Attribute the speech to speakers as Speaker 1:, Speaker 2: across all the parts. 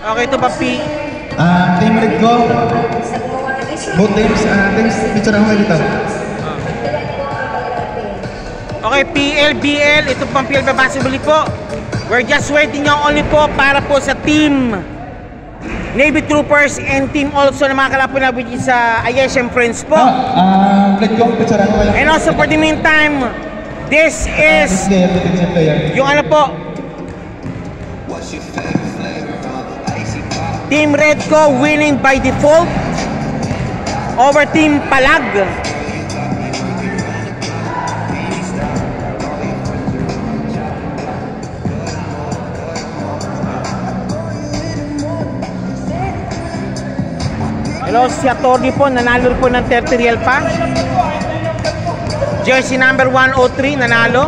Speaker 1: Okay, ito pa P.
Speaker 2: Team Red ko. Both teams, picture ako dito.
Speaker 1: Okay, PL, BL, ito pang PL basketball po. We're just waiting yung only po para po sa team Navy Troopers and team also na mga kalapon na which is Ayeshem Friends po.
Speaker 2: Red ko, picture ako.
Speaker 1: And also for the meantime, this is yung ano po, Team Red ko winning by default over Team Palag. Hello, si Atty po, nanalo po ng 30 real pa. Jersey number 103, nanalo.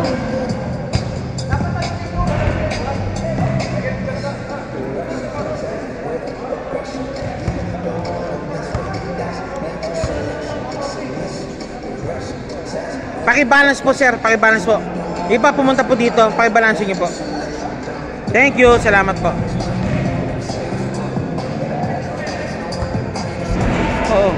Speaker 1: Pakibalance po sir, pakibalance po. Iba pumunta po dito, pakibalance niyo po. Thank you, salamat po. Oo.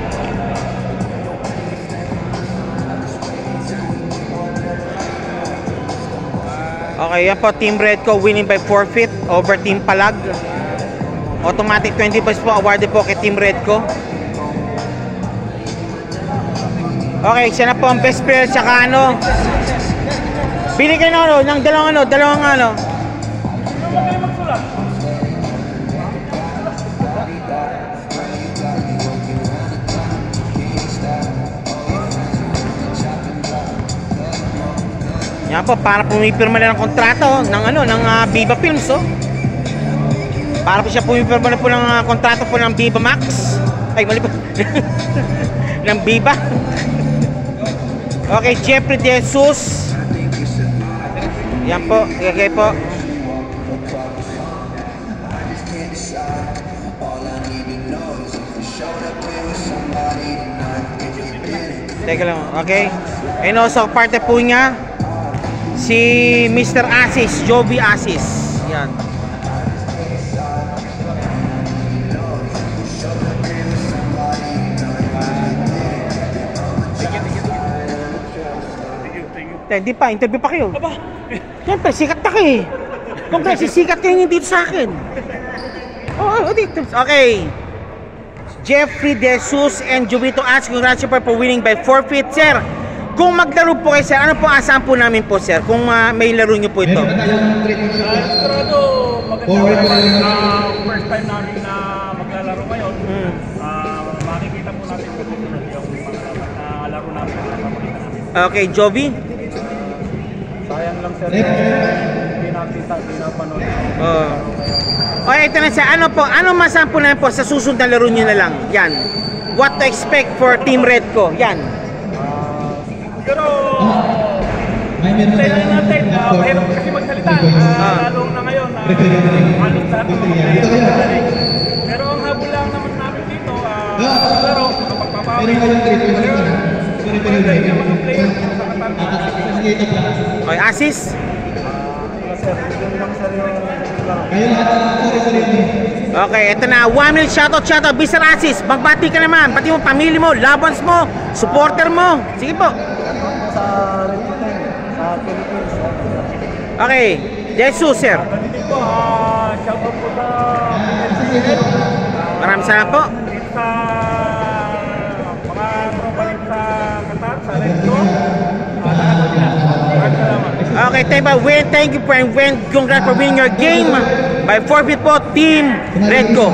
Speaker 1: Okay, yan po, Team Red ko winning by forfeit over Team Palag. Automatic 20 points po awarded po kay Team Red ko. Okay, siya na po ang best player tsaka ano. Pili kayo ng dalawang ano. Yan po, para pumipirma na ng kontrato ng Viva Films, oh. Para po siya pumipirma na po ng kontrato po ng Viva Max. Ay, mali po. ng Viva. Okay, Jeffrey De Jesus. Yan po, okay po. Teka lang, okay. And also, parte po niya si Mr. Asis, Jovi Asis. Yan. Hindi pa, interview pa kayo. Aba. Siyempre, sikat na kayo eh. Kung kasi sikat kayo dito sa akin. Oh, dito. Okay. Jeffrey De Jesus and Jovito Asis, congratulations for winning by forfeit, sir. Kung maglaro po kayo, sir, ano po asahan po namin po, sir? Kung may laro nyo po ito.
Speaker 3: Sigurado, maganda. First time namin na maglalaro ngayon. Makikita po natin kung yung laro namin.
Speaker 1: Okay, Jovi?
Speaker 3: Sayang lang sir, hindi nakita, hindi napanood.
Speaker 1: Okay, ito na siya. Ano masahan po namin po sa susunod na laro nyo na lang? Yan. What to expect for Team Red ko? Yan.
Speaker 3: Pero, tayo lang natin, mahirap kasi magsalita. Lalo na ngayon, halos lahat ng mga player. Pero ang habol lang naman namin dito, laro, kapagpapawi. Maganda yung mga player sa Qatar.
Speaker 1: Okay, Asis? Okay, ito na. 1 minute shoutout. Mr. Asis, magbati ka naman. Pati mo, pamilya mo, labans mo, supporter mo. Sige po.
Speaker 3: Sa Philippines.
Speaker 1: Okay, Jesus, sir.
Speaker 3: Shoutout po sa Philippines.
Speaker 1: Maraming salamat po.
Speaker 3: Sa mga tropa rin sa Qatar, sa Redco.
Speaker 1: Okay, thank you for congrats for winning your game by forfeit po, Team Redco.